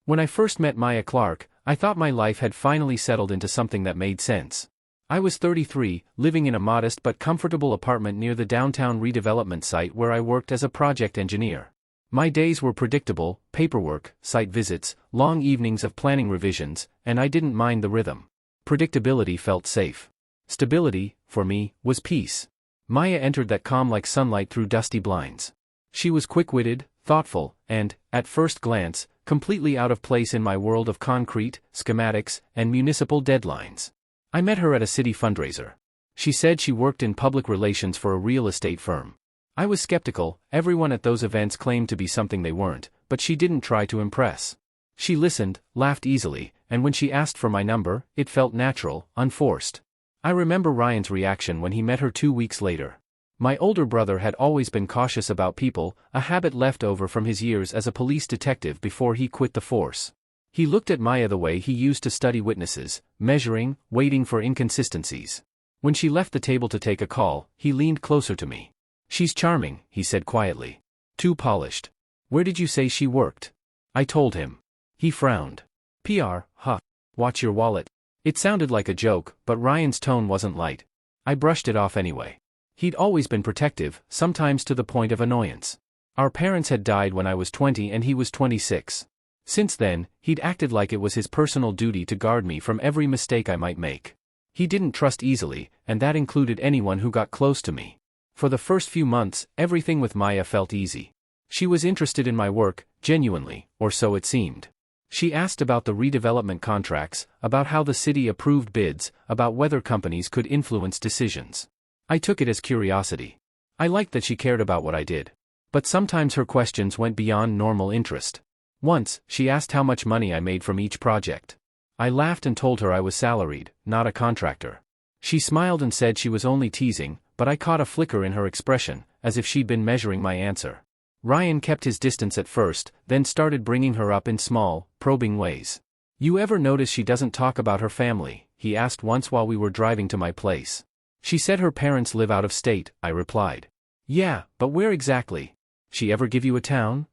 When I first met Maya Clark, I thought my life had finally settled into something that made sense. I was 33, living in a modest but comfortable apartment near the downtown redevelopment site where I worked as a project engineer. My days were predictable: paperwork, site visits, long evenings of planning revisions, and I didn't mind the rhythm. Predictability felt safe. Stability, for me, was peace. Maya entered that calm like sunlight through dusty blinds. She was quick-witted, thoughtful, and, at first glance, completely out of place in my world of concrete, schematics, and municipal deadlines. I met her at a city fundraiser. She said she worked in public relations for a real estate firm. I was skeptical. Everyone at those events claimed to be something they weren't, but she didn't try to impress. She listened, laughed easily, and when she asked for my number, it felt natural, unforced. I remember Ryan's reaction when he met her 2 weeks later. My older brother had always been cautious about people, a habit left over from his years as a police detective before he quit the force. He looked at Maya the way he used to study witnesses, measuring, waiting for inconsistencies. When she left the table to take a call, he leaned closer to me. "She's charming," he said quietly. "Too polished." "Where did you say she worked?" I told him. He frowned. "PR, huh. Watch your wallet." It sounded like a joke, but Ryan's tone wasn't light. I brushed it off anyway. He'd always been protective, sometimes to the point of annoyance. Our parents had died when I was 20 and he was 26. Since then, he'd acted like it was his personal duty to guard me from every mistake I might make. He didn't trust easily, and that included anyone who got close to me. For the first few months, everything with Maya felt easy. She was interested in my work, genuinely, or so it seemed. She asked about the redevelopment contracts, about how the city approved bids, about whether companies could influence decisions. I took it as curiosity. I liked that she cared about what I did. But sometimes her questions went beyond normal interest. Once, she asked how much money I made from each project. I laughed and told her I was salaried, not a contractor. She smiled and said she was only teasing, but I caught a flicker in her expression, as if she'd been measuring my answer. Ryan kept his distance at first, then started bringing her up in small, probing ways. "You ever notice she doesn't talk about her family?" he asked once while we were driving to my place. "She said her parents live out of state," I replied. "Yeah, but where exactly? She ever give you a town?"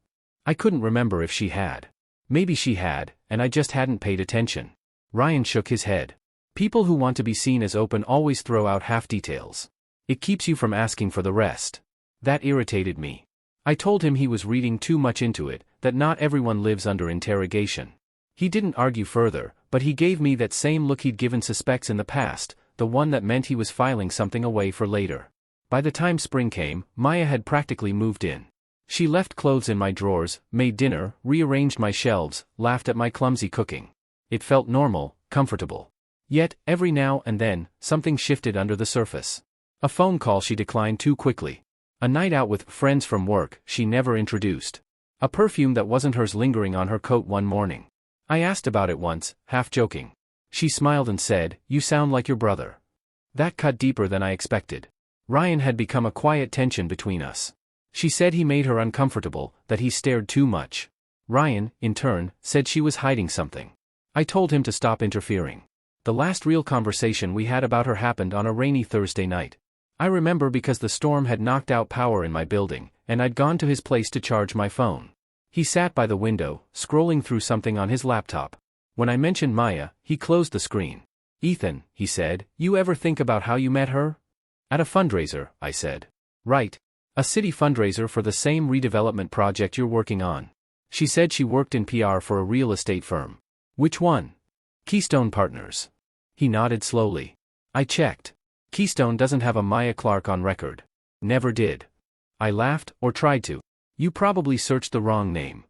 I couldn't remember if she had. Maybe she had, and I just hadn't paid attention. Ryan shook his head. "People who want to be seen as open always throw out half details. It keeps you from asking for the rest." That irritated me. I told him he was reading too much into it, that not everyone lives under interrogation. He didn't argue further, but he gave me that same look he'd given suspects in the past, the one that meant he was filing something away for later. By the time spring came, Maya had practically moved in. She left clothes in my drawers, made dinner, rearranged my shelves, laughed at my clumsy cooking. It felt normal, comfortable. Yet, every now and then, something shifted under the surface. A phone call she declined too quickly. A night out with friends from work she never introduced. A perfume that wasn't hers lingering on her coat one morning. I asked about it once, half joking. She smiled and said, "You sound like your brother." That cut deeper than I expected. Ryan had become a quiet tension between us. She said he made her uncomfortable, that he stared too much. Ryan, in turn, said she was hiding something. I told him to stop interfering. The last real conversation we had about her happened on a rainy Thursday night. I remember because the storm had knocked out power in my building, and I'd gone to his place to charge my phone. He sat by the window, scrolling through something on his laptop. When I mentioned Maya, he closed the screen. "Ethan," he said, "you ever think about how you met her?" "At a fundraiser," I said. "Right. A city fundraiser for the same redevelopment project you're working on." She said she worked in PR for a real estate firm. "Which one?" "Keystone Partners." He nodded slowly. I checked. Keystone doesn't have a Maya Clark on record. Never did. I laughed, or tried to. "You probably searched the wrong name."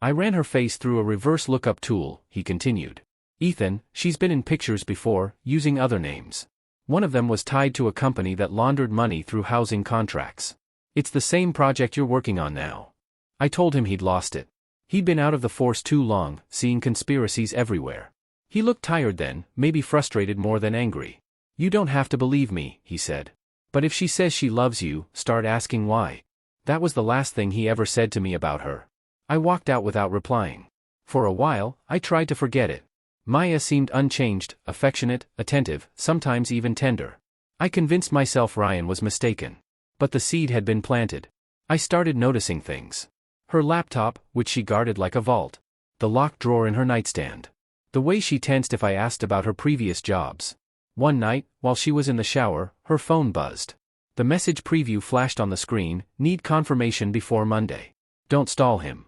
I ran her face through a reverse lookup tool, he continued. "Ethan, she's been in pictures before, using other names. One of them was tied to a company that laundered money through housing contracts. It's the same project you're working on now." I told him he'd lost it. He'd been out of the force too long, seeing conspiracies everywhere. He looked tired then, maybe frustrated more than angry. "You don't have to believe me," he said. "But if she says she loves you, start asking why." That was the last thing he ever said to me about her. I walked out without replying. For a while, I tried to forget it. Maya seemed unchanged, affectionate, attentive, sometimes even tender. I convinced myself Ryan was mistaken. But the seed had been planted. I started noticing things. Her laptop, which she guarded like a vault. The locked drawer in her nightstand. The way she tensed if I asked about her previous jobs. One night, while she was in the shower, her phone buzzed. The message preview flashed on the screen: "Need confirmation before Monday. Don't stall him."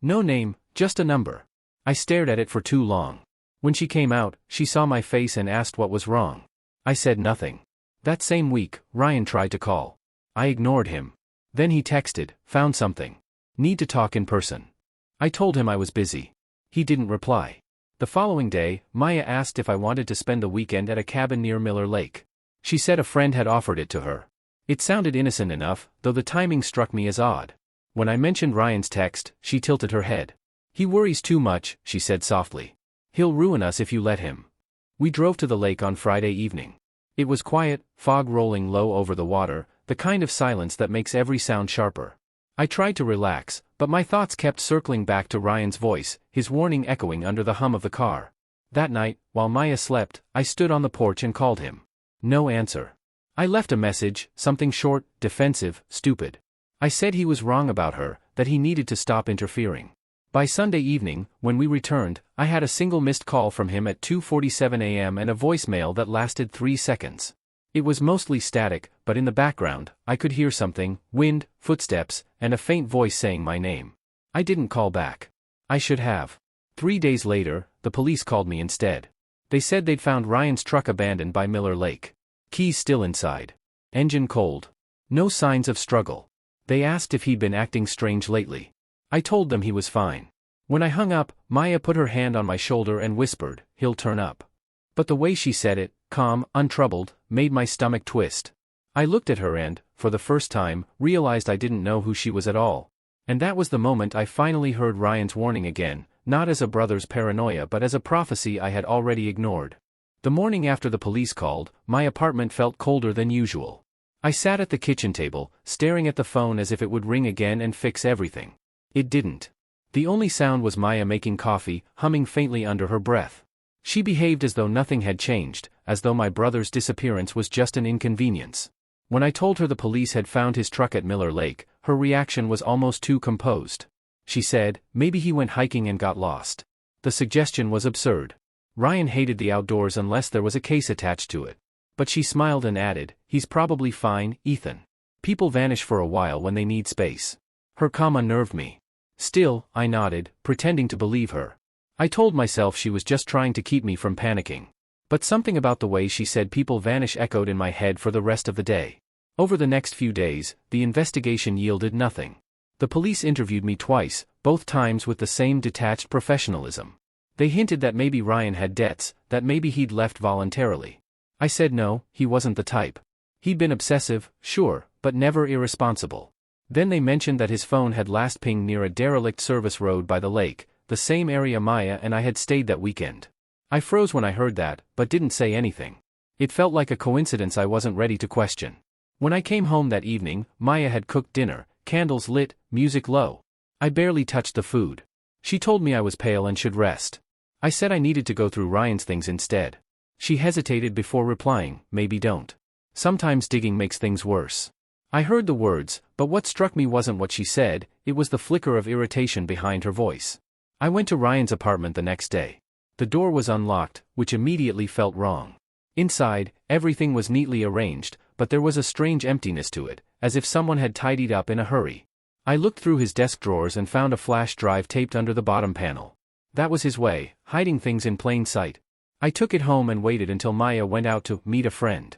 No name, just a number. I stared at it for too long. When she came out, she saw my face and asked what was wrong. I said nothing. That same week, Ryan tried to call. I ignored him. Then he texted, "Found something. Need to talk in person." I told him I was busy. He didn't reply. The following day, Maya asked if I wanted to spend the weekend at a cabin near Miller Lake. She said a friend had offered it to her. It sounded innocent enough, though the timing struck me as odd. When I mentioned Ryan's text, she tilted her head. "He worries too much," she said softly. "He'll ruin us if you let him." We drove to the lake on Friday evening. It was quiet, fog rolling low over the water, the kind of silence that makes every sound sharper. I tried to relax, but my thoughts kept circling back to Ryan's voice, his warning echoing under the hum of the car. That night, while Maya slept, I stood on the porch and called him. No answer. I left a message, something short, defensive, stupid. I said he was wrong about her, that he needed to stop interfering. By Sunday evening, when we returned, I had a single missed call from him at 2:47 a.m. and a voicemail that lasted 3 seconds. It was mostly static, but in the background, I could hear something: wind, footsteps, and a faint voice saying my name. I didn't call back. I should have. 3 days later, the police called me instead. They said they'd found Ryan's truck abandoned by Miller Lake. Keys still inside. Engine cold. No signs of struggle. They asked if he'd been acting strange lately. I told them he was fine. When I hung up, Maya put her hand on my shoulder and whispered, "He'll turn up." But the way she said it, calm, untroubled, made my stomach twist. I looked at her and, for the first time, realized I didn't know who she was at all. And that was the moment I finally heard Ryan's warning again, not as a brother's paranoia but as a prophecy I had already ignored. The morning after the police called, my apartment felt colder than usual. I sat at the kitchen table, staring at the phone as if it would ring again and fix everything. It didn't. The only sound was Maya making coffee, humming faintly under her breath. She behaved as though nothing had changed, as though my brother's disappearance was just an inconvenience. When I told her the police had found his truck at Miller Lake, her reaction was almost too composed. She said, "Maybe he went hiking and got lost." The suggestion was absurd. Ryan hated the outdoors unless there was a case attached to it. But she smiled and added, "He's probably fine, Ethan. People vanish for a while when they need space." Her calm unnerved me. Still, I nodded, pretending to believe her. I told myself she was just trying to keep me from panicking. But something about the way she said people vanish echoed in my head for the rest of the day. Over the next few days, the investigation yielded nothing. The police interviewed me twice, both times with the same detached professionalism. They hinted that maybe Ryan had debts, that maybe he'd left voluntarily. I said no, he wasn't the type. He'd been obsessive, sure, but never irresponsible. Then they mentioned that his phone had last pinged near a derelict service road by the lake, the same area Maya and I had stayed that weekend. I froze when I heard that, but didn't say anything. It felt like a coincidence I wasn't ready to question. When I came home that evening, Maya had cooked dinner, candles lit, music low. I barely touched the food. She told me I was pale and should rest. I said I needed to go through Ryan's things instead. She hesitated before replying, "Maybe don't. Sometimes digging makes things worse." I heard the words, but what struck me wasn't what she said, it was the flicker of irritation behind her voice. I went to Ryan's apartment the next day. The door was unlocked, which immediately felt wrong. Inside, everything was neatly arranged, but there was a strange emptiness to it, as if someone had tidied up in a hurry. I looked through his desk drawers and found a flash drive taped under the bottom panel. That was his way, hiding things in plain sight. I took it home and waited until Maya went out to meet a friend.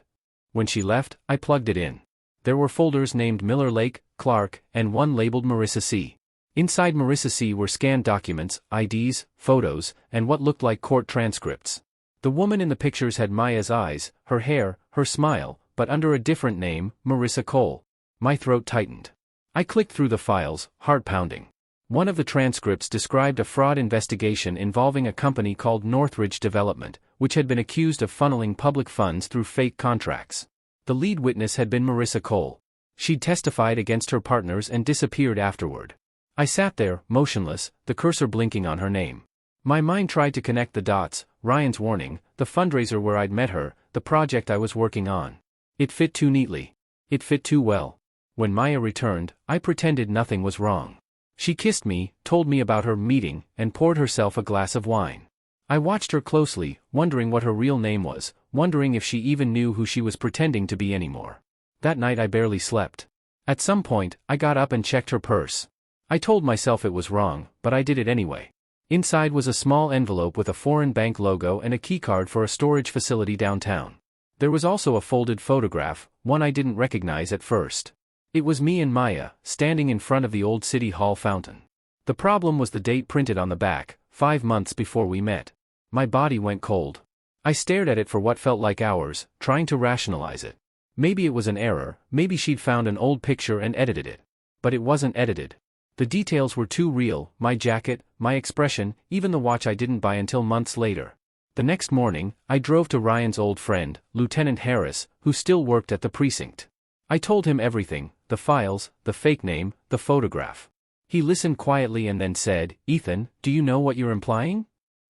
When she left, I plugged it in. There were folders named Miller Lake, Clark, and one labeled Marissa C. Inside Marissa C were scanned documents, IDs, photos, and what looked like court transcripts. The woman in the pictures had Maya's eyes, her hair, her smile, but under a different name, Marissa Cole. My throat tightened. I clicked through the files, heart pounding. One of the transcripts described a fraud investigation involving a company called Northridge Development, which had been accused of funneling public funds through fake contracts. The lead witness had been Marissa Cole. She'd testified against her partners and disappeared afterward. I sat there, motionless, the cursor blinking on her name. My mind tried to connect the dots: Ryan's warning, the fundraiser where I'd met her, the project I was working on. It fit too neatly. It fit too well. When Maya returned, I pretended nothing was wrong. She kissed me, told me about her meeting, and poured herself a glass of wine. I watched her closely, wondering what her real name was, wondering if she even knew who she was pretending to be anymore. That night I barely slept. At some point, I got up and checked her purse. I told myself it was wrong, but I did it anyway. Inside was a small envelope with a foreign bank logo and a keycard for a storage facility downtown. There was also a folded photograph, one I didn't recognize at first. It was me and Maya, standing in front of the old City Hall fountain. The problem was the date printed on the back, 5 months before we met. My body went cold. I stared at it for what felt like hours, trying to rationalize it. Maybe it was an error, maybe she'd found an old picture and edited it. But it wasn't edited. The details were too real, my jacket, my expression, even the watch I didn't buy until months later. The next morning, I drove to Ryan's old friend, Lieutenant Harris, who still worked at the precinct. I told him everything, the files, the fake name, the photograph. He listened quietly and then said, "Ethan, do you know what you're implying?"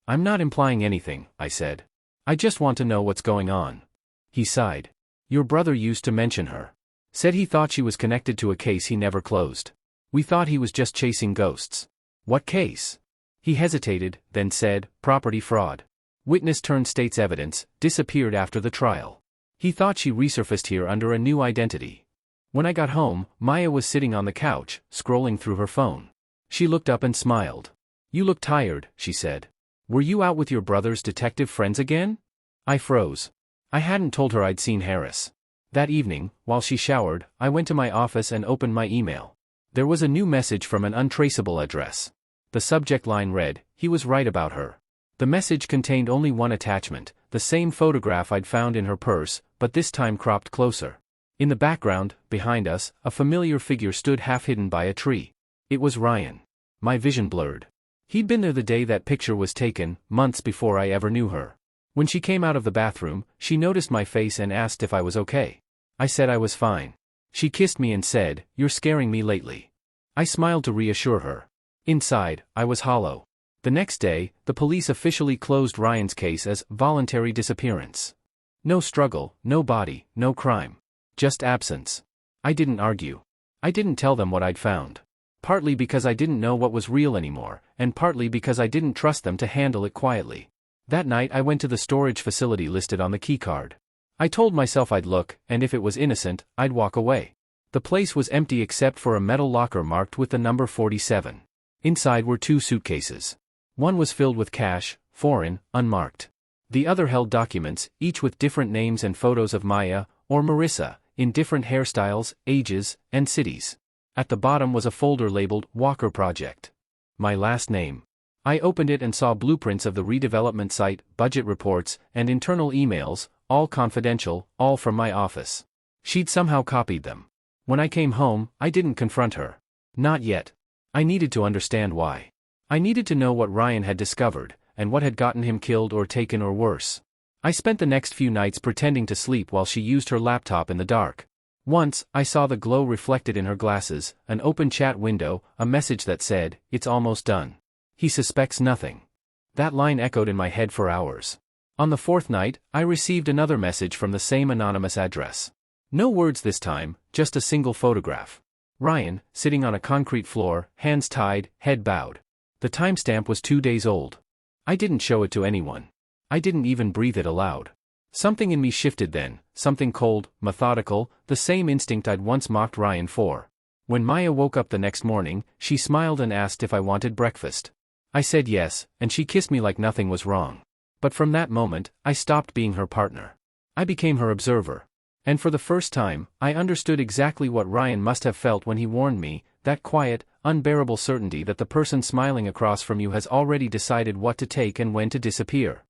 "I'm not implying anything," I said. "I just want to know what's going on." He sighed. "Your brother used to mention her. Said he thought she was connected to a case he never closed. We thought he was just chasing ghosts." "What case?" He hesitated, then said, "Property fraud. Witness turned state's evidence, disappeared after the trial. He thought she resurfaced here under a new identity." When I got home, Maya was sitting on the couch, scrolling through her phone. She looked up and smiled. "You look tired," she said. "Were you out with your brother's detective friends again?" I froze. I hadn't told her I'd seen Harris. That evening, while she showered, I went to my office and opened my email. There was a new message from an untraceable address. The subject line read, "He was right about her." The message contained only one attachment, the same photograph I'd found in her purse, but this time cropped closer. In the background, behind us, a familiar figure stood half hidden by a tree. It was Ryan. My vision blurred. He'd been there the day that picture was taken, months before I ever knew her. When she came out of the bathroom, she noticed my face and asked if I was okay. I said I was fine. She kissed me and said, "You're scaring me lately." I smiled to reassure her. Inside, I was hollow. The next day, the police officially closed Ryan's case as voluntary disappearance. No struggle, no body, no crime. Just absence. I didn't argue. I didn't tell them what I'd found. Partly because I didn't know what was real anymore, and partly because I didn't trust them to handle it quietly. That night I went to the storage facility listed on the keycard. I told myself I'd look, and if it was innocent, I'd walk away. The place was empty except for a metal locker marked with the number 47. Inside were 2 suitcases. One was filled with cash, foreign, unmarked. The other held documents, each with different names and photos of Maya, or Marissa, in different hairstyles, ages, and cities. At the bottom was a folder labeled Walker Project. My last name. I opened it and saw blueprints of the redevelopment site, budget reports, and internal emails, all confidential, all from my office. She'd somehow copied them. When I came home, I didn't confront her. Not yet. I needed to understand why. I needed to know what Ryan had discovered, and what had gotten him killed or taken or worse. I spent the next few nights pretending to sleep while she used her laptop in the dark. Once, I saw the glow reflected in her glasses, an open chat window, a message that said, "It's almost done. He suspects nothing." That line echoed in my head for hours. On the 4th night, I received another message from the same anonymous address. No words this time, just a single photograph. Ryan, sitting on a concrete floor, hands tied, head bowed. The timestamp was 2 days old. I didn't show it to anyone. I didn't even breathe it aloud. Something in me shifted then, something cold, methodical, the same instinct I'd once mocked Ryan for. When Maya woke up the next morning, she smiled and asked if I wanted breakfast. I said yes, and she kissed me like nothing was wrong. But from that moment, I stopped being her partner. I became her observer. And for the first time, I understood exactly what Ryan must have felt when he warned me, that quiet, unbearable certainty that the person smiling across from you has already decided what to take and when to disappear.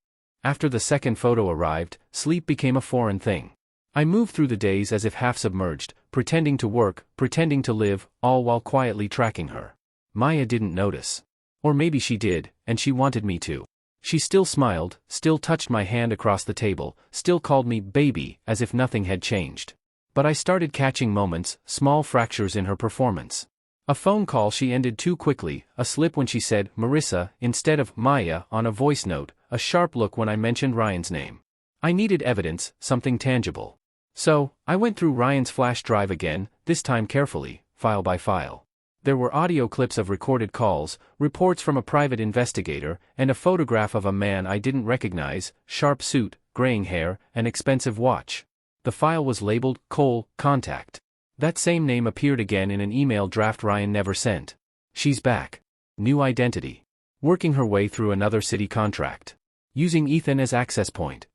After the second photo arrived, sleep became a foreign thing. I moved through the days as if half submerged, pretending to work, pretending to live, all while quietly tracking her. Maya didn't notice. Or maybe she did, and she wanted me to. She still smiled, still touched my hand across the table, still called me baby, as if nothing had changed. But I started catching moments, small fractures in her performance. A phone call she ended too quickly, a slip when she said Marissa instead of Maya on a voice note, a sharp look when I mentioned Ryan's name. I needed evidence, something tangible. So, I went through Ryan's flash drive again, this time carefully, file by file. There were audio clips of recorded calls, reports from a private investigator, and a photograph of a man I didn't recognize, sharp suit, graying hair, and expensive watch. The file was labeled, Cole, Contact. That same name appeared again in an email draft Ryan never sent. She's back. New identity. Working her way through another city contract. Using Ethan as access point.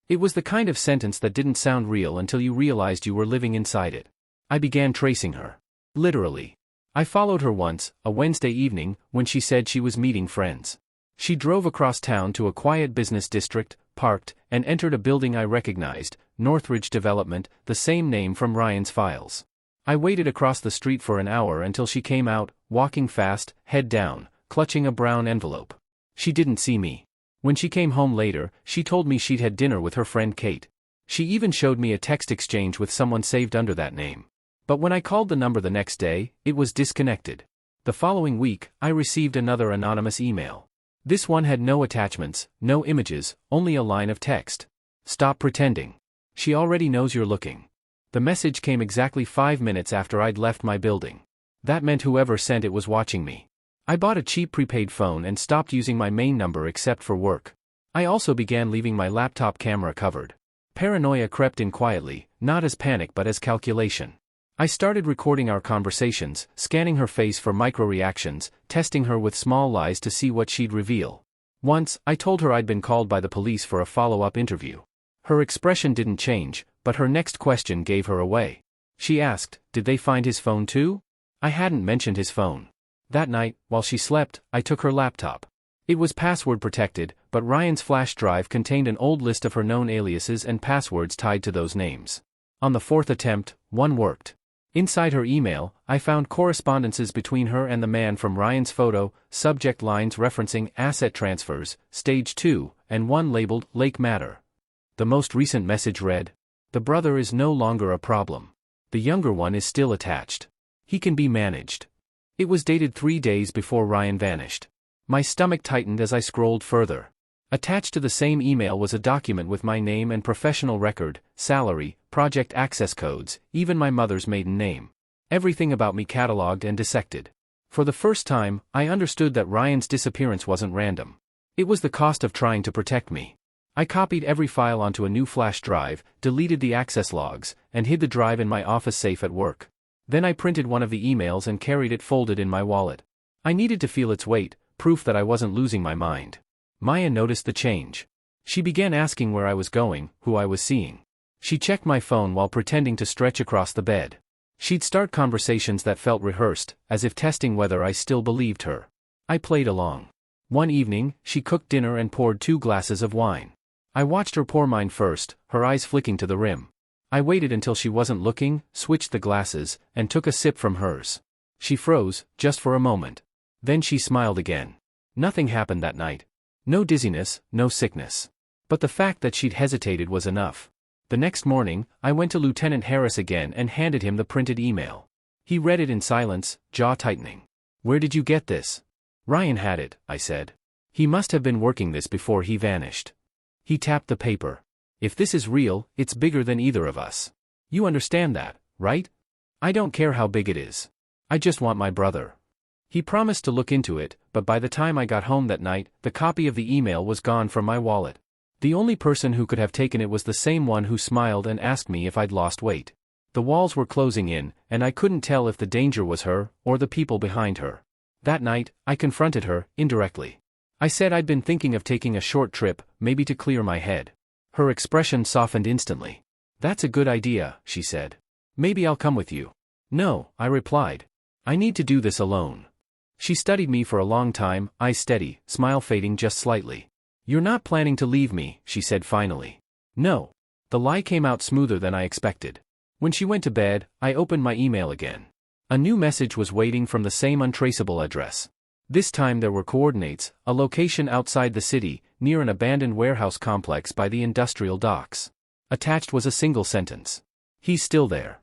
It was the kind of sentence that didn't sound real until you realized you were living inside it. I began tracing her. Literally. I followed her once, a Wednesday evening, when she said she was meeting friends. She drove across town to a quiet business district, parked, and entered a building I recognized, Northridge Development, the same name from Ryan's files. I waited across the street for an hour until she came out, walking fast, head down, clutching a brown envelope. She didn't see me. When she came home later, she told me she'd had dinner with her friend Kate. She even showed me a text exchange with someone saved under that name. But when I called the number the next day, it was disconnected. The following week, I received another anonymous email. This one had no attachments, no images, only a line of text. Stop pretending. She already knows you're looking. The message came exactly 5 minutes after I'd left my building. That meant whoever sent it was watching me. I bought a cheap prepaid phone and stopped using my main number except for work. I also began leaving my laptop camera covered. Paranoia crept in quietly, not as panic but as calculation. I started recording our conversations, scanning her face for micro-reactions, testing her with small lies to see what she'd reveal. Once, I told her I'd been called by the police for a follow-up interview. Her expression didn't change, but her next question gave her away. She asked, did they find his phone too? I hadn't mentioned his phone. That night, while she slept, I took her laptop. It was password protected, but Ryan's flash drive contained an old list of her known aliases and passwords tied to those names. On the fourth attempt, one worked. Inside her email, I found correspondences between her and the man from Ryan's photo, subject lines referencing asset transfers, stage 2, and one labeled Lake Matter. The most recent message read, the brother is no longer a problem. The younger one is still attached. He can be managed. It was dated 3 days before Ryan vanished. My stomach tightened as I scrolled further. Attached to the same email was a document with my name and professional record, salary, project access codes, even my mother's maiden name. Everything about me catalogued and dissected. For the first time, I understood that Ryan's disappearance wasn't random. It was the cost of trying to protect me. I copied every file onto a new flash drive, deleted the access logs, and hid the drive in my office safe at work. Then I printed one of the emails and carried it folded in my wallet. I needed to feel its weight, proof that I wasn't losing my mind. Maya noticed the change. She began asking where I was going, who I was seeing. She checked my phone while pretending to stretch across the bed. She'd start conversations that felt rehearsed, as if testing whether I still believed her. I played along. One evening, she cooked dinner and poured 2 glasses of wine. I watched her pour mine first, her eyes flicking to the rim. I waited until she wasn't looking, switched the glasses, and took a sip from hers. She froze, just for a moment. Then she smiled again. Nothing happened that night. No dizziness, no sickness. But the fact that she'd hesitated was enough. The next morning, I went to Lieutenant Harris again and handed him the printed email. He read it in silence, jaw tightening. Where did you get this? Ryan had it, I said. He must have been working this before he vanished. He tapped the paper. If this is real, it's bigger than either of us. You understand that, right? I don't care how big it is. I just want my brother. He promised to look into it, but by the time I got home that night, the copy of the email was gone from my wallet. The only person who could have taken it was the same one who smiled and asked me if I'd lost weight. The walls were closing in, and I couldn't tell if the danger was her, or the people behind her. That night, I confronted her, indirectly. I said I'd been thinking of taking a short trip, maybe to clear my head. Her expression softened instantly. That's a good idea, she said. Maybe I'll come with you. No, I replied. I need to do this alone. She studied me for a long time, eyes steady, smile fading just slightly. You're not planning to leave me, she said finally. No. The lie came out smoother than I expected. When she went to bed, I opened my email again. A new message was waiting from the same untraceable address. This time there were coordinates, a location outside the city, near an abandoned warehouse complex by the industrial docks. Attached was a single sentence. He's still there.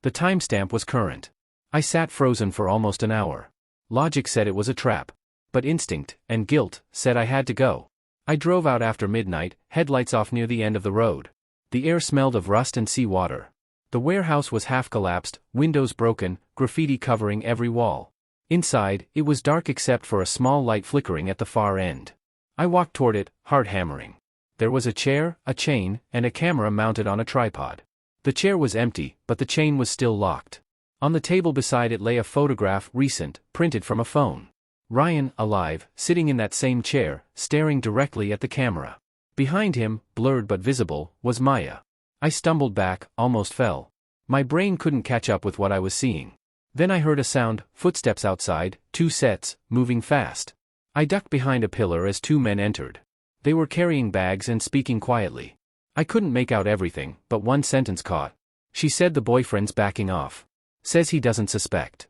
The timestamp was current. I sat frozen for almost an hour. Logic said it was a trap. But instinct, and guilt, said I had to go. I drove out after midnight, headlights off near the end of the road. The air smelled of rust and seawater. The warehouse was half collapsed, windows broken, graffiti covering every wall. Inside, it was dark except for a small light flickering at the far end. I walked toward it, heart hammering. There was a chair, a chain, and a camera mounted on a tripod. The chair was empty, but the chain was still locked. On the table beside it lay a photograph, recent, printed from a phone. Ryan, alive, sitting in that same chair, staring directly at the camera. Behind him, blurred but visible, was Maya. I stumbled back, almost fell. My brain couldn't catch up with what I was seeing. Then I heard a sound, footsteps outside, 2 sets, moving fast. I ducked behind a pillar as 2 men entered. They were carrying bags and speaking quietly. I couldn't make out everything, but one sentence caught. She said the boyfriend's backing off. Says he doesn't suspect.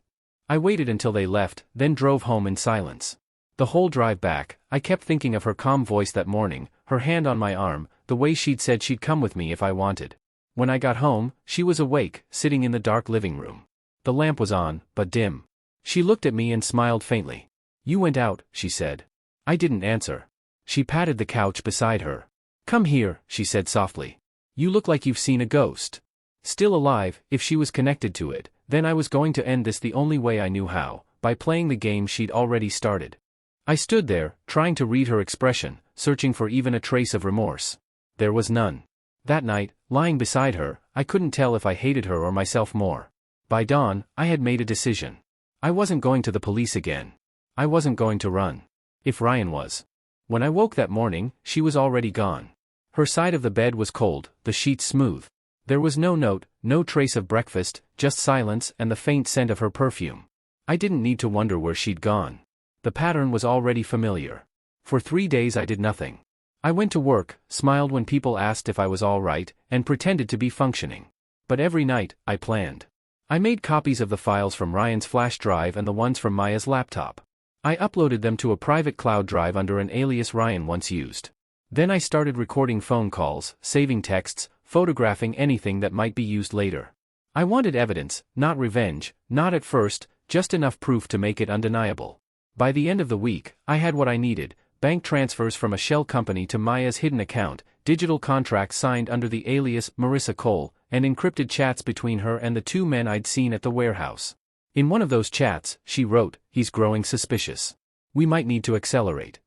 I waited until they left, then drove home in silence. The whole drive back, I kept thinking of her calm voice that morning, her hand on my arm, the way she'd said she'd come with me if I wanted. When I got home, she was awake, sitting in the dark living room. The lamp was on, but dim. She looked at me and smiled faintly. "You went out," she said. I didn't answer. She patted the couch beside her. "Come here," she said softly. "You look like you've seen a ghost." Still alive, if she was connected to it, then I was going to end this the only way I knew how, by playing the game she'd already started. I stood there, trying to read her expression, searching for even a trace of remorse. There was none. That night, lying beside her, I couldn't tell if I hated her or myself more. By dawn, I had made a decision. I wasn't going to the police again. I wasn't going to run. If Ryan was. When I woke that morning, she was already gone. Her side of the bed was cold, the sheets smooth. There was no note, no trace of breakfast, just silence and the faint scent of her perfume. I didn't need to wonder where she'd gone. The pattern was already familiar. For 3 days I did nothing. I went to work, smiled when people asked if I was all right, and pretended to be functioning. But every night, I planned. I made copies of the files from Ryan's flash drive and the ones from Maya's laptop. I uploaded them to a private cloud drive under an alias Ryan once used. Then I started recording phone calls, saving texts, photographing anything that might be used later. I wanted evidence, not revenge, not at first, just enough proof to make it undeniable. By the end of the week, I had what I needed: bank transfers from a shell company to Maya's hidden account, digital contracts signed under the alias Marissa Cole, and encrypted chats between her and the 2 men I'd seen at the warehouse. In one of those chats, she wrote, "He's growing suspicious. We might need to accelerate."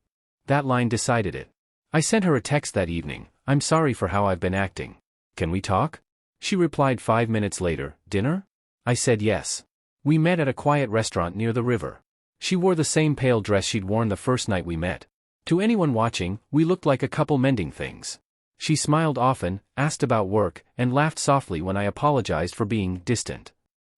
That line decided it. I sent her a text that evening: "I'm sorry for how I've been acting. Can we talk?" She replied 5 minutes later, "Dinner?" I said yes. We met at a quiet restaurant near the river. She wore the same pale dress she'd worn the first night we met. To anyone watching, we looked like a couple mending things. She smiled often, asked about work, and laughed softly when I apologized for being distant.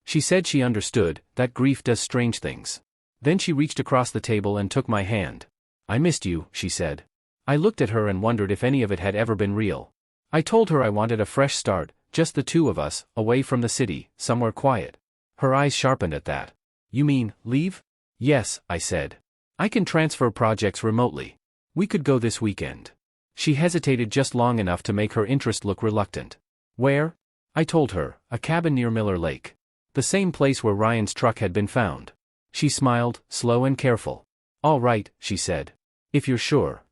She said she understood, that grief does strange things. Then she reached across the table and took my hand. "I missed you," she said. I looked at her and wondered if any of it had ever been real. I told her I wanted a fresh start, just the 2 of us, away from the city, somewhere quiet. Her eyes sharpened at that. "You mean, leave?" "Yes," I said. "I can transfer projects remotely. We could go this weekend." She hesitated just long enough to make her interest look reluctant. "Where?" I told her, "A cabin near Miller Lake. The same place where Ryan's truck had been found." She smiled, slow and careful. "All right," she said. "If you're sure."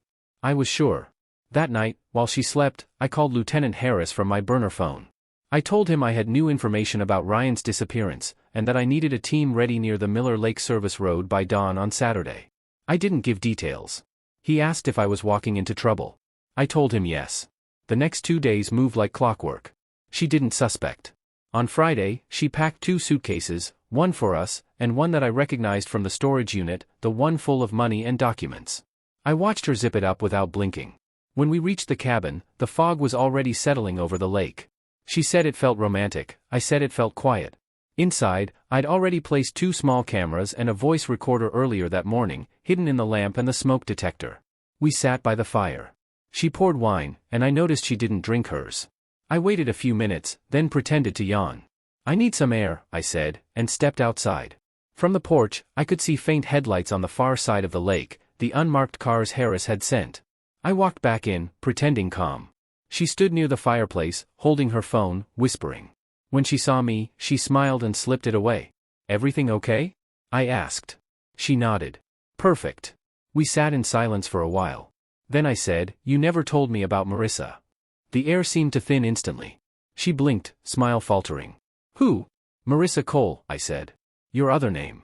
I was sure. That night, while she slept, I called Lieutenant Harris from my burner phone. I told him I had new information about Ryan's disappearance, and that I needed a team ready near the Miller Lake Service Road by dawn on Saturday. I didn't give details. He asked if I was walking into trouble. I told him yes. The next 2 days moved like clockwork. She didn't suspect. On Friday, she packed 2 suitcases, one for us, and one that I recognized from the storage unit, the one full of money and documents. I watched her zip it up without blinking. When we reached the cabin, the fog was already settling over the lake. She said it felt romantic, I said it felt quiet. Inside, I'd already placed 2 small cameras and a voice recorder earlier that morning, hidden in the lamp and the smoke detector. We sat by the fire. She poured wine, and I noticed she didn't drink hers. I waited a few minutes, then pretended to yawn. "I need some air," I said, and stepped outside. From the porch, I could see faint headlights on the far side of the lake, the unmarked cars Harris had sent. I walked back in, pretending calm. She stood near the fireplace, holding her phone, whispering. When she saw me, she smiled and slipped it away. "Everything okay?" I asked. She nodded. "Perfect." We sat in silence for a while. Then I said, "You never told me about Marissa." The air seemed to thin instantly. She blinked, smile faltering. "Who?" "Marissa Cole," I said. "Your other name."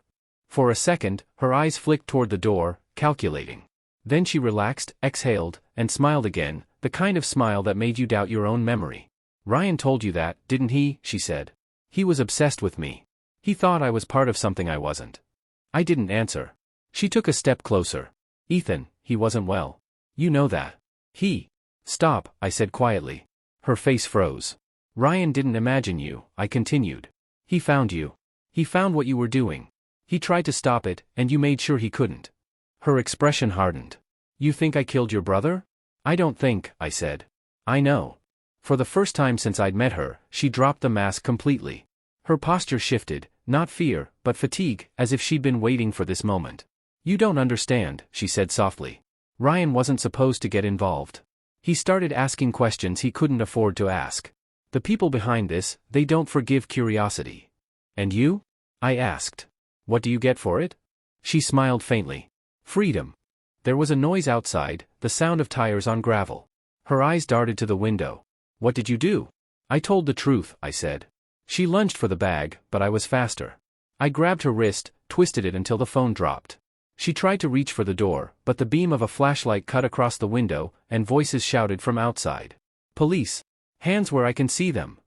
For a second, her eyes flicked toward the door, calculating. Then she relaxed, exhaled, and smiled again, the kind of smile that made you doubt your own memory. Ryan told you that, didn't he? She said. He was obsessed with me. He thought I was part of something I wasn't. I didn't answer. She took a step closer. Ethan, he wasn't well. You know that. Stop, I said quietly. Her face froze. Ryan didn't imagine you, I continued. He found you. He found what you were doing. He tried to stop it, and you made sure he couldn't. Her expression hardened. You think I killed your brother? I don't think, I said. I know. For the first time since I'd met her, she dropped the mask completely. Her posture shifted, not fear, but fatigue, as if she'd been waiting for this moment. You don't understand, she said softly. Ryan wasn't supposed to get involved. He started asking questions he couldn't afford to ask. The people behind this, they don't forgive curiosity. And you? I asked. What do you get for it? She smiled faintly. Freedom. There was a noise outside, the sound of tires on gravel. Her eyes darted to the window. What did you do? I told the truth, I said. She lunged for the bag, but I was faster. I grabbed her wrist, twisted it until the phone dropped. She tried to reach for the door, but the beam of a flashlight cut across the window, and voices shouted from outside. Police! Hands where I can see them!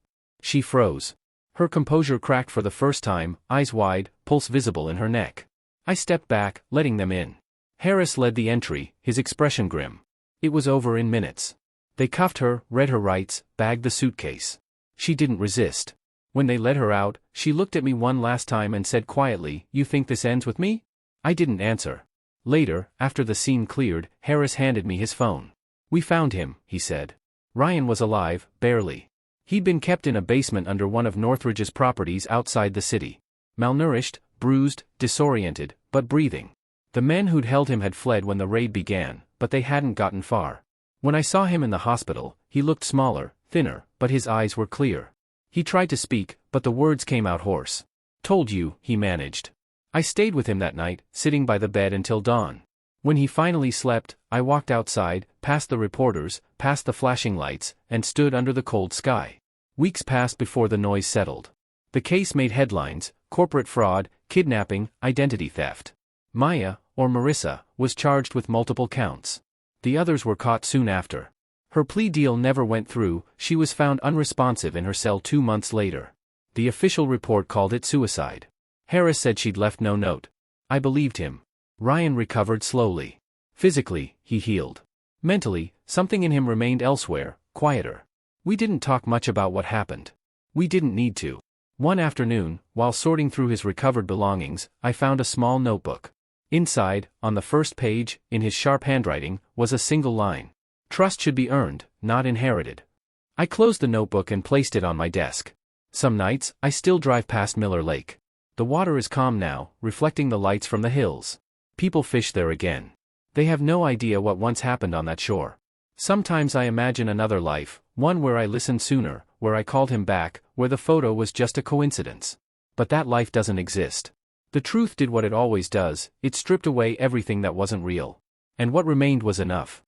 She froze. Her composure cracked for the first time, eyes wide, pulse visible in her neck. I stepped back, letting them in. Harris led the entry, his expression grim. It was over in minutes. They cuffed her, read her rights, bagged the suitcase. She didn't resist. When they let her out, she looked at me one last time and said quietly, You think this ends with me? I didn't answer. Later, after the scene cleared, Harris handed me his phone. We found him, he said. Ryan was alive, barely. He'd been kept in a basement under one of Northridge's properties outside the city. Malnourished, bruised, disoriented, but breathing. The men who'd held him had fled when the raid began, but they hadn't gotten far. When I saw him in the hospital, he looked smaller, thinner, but his eyes were clear. He tried to speak, but the words came out hoarse. Told you, he managed. I stayed with him that night, sitting by the bed until dawn. When he finally slept, I walked outside, past the reporters, past the flashing lights, and stood under the cold sky. Weeks passed before the noise settled. The case made headlines: corporate fraud, kidnapping, identity theft. Maya, or Marissa, was charged with multiple counts. The others were caught soon after. Her plea deal never went through. She was found unresponsive in her cell 2 months later. The official report called it suicide. Harris said she'd left no note. I believed him. Ryan recovered slowly. Physically, he healed. Mentally, something in him remained elsewhere, quieter. We didn't talk much about what happened. We didn't need to. One afternoon, while sorting through his recovered belongings, I found a small notebook. Inside, on the first page, in his sharp handwriting, was a single line. Trust should be earned, not inherited. I closed the notebook and placed it on my desk. Some nights, I still drive past Miller Lake. The water is calm now, reflecting the lights from the hills. People fish there again. They have no idea what once happened on that shore. Sometimes I imagine another life, one where I listened sooner, where I called him back, where the photo was just a coincidence. But that life doesn't exist. The truth did what it always does, it stripped away everything that wasn't real. And what remained was enough.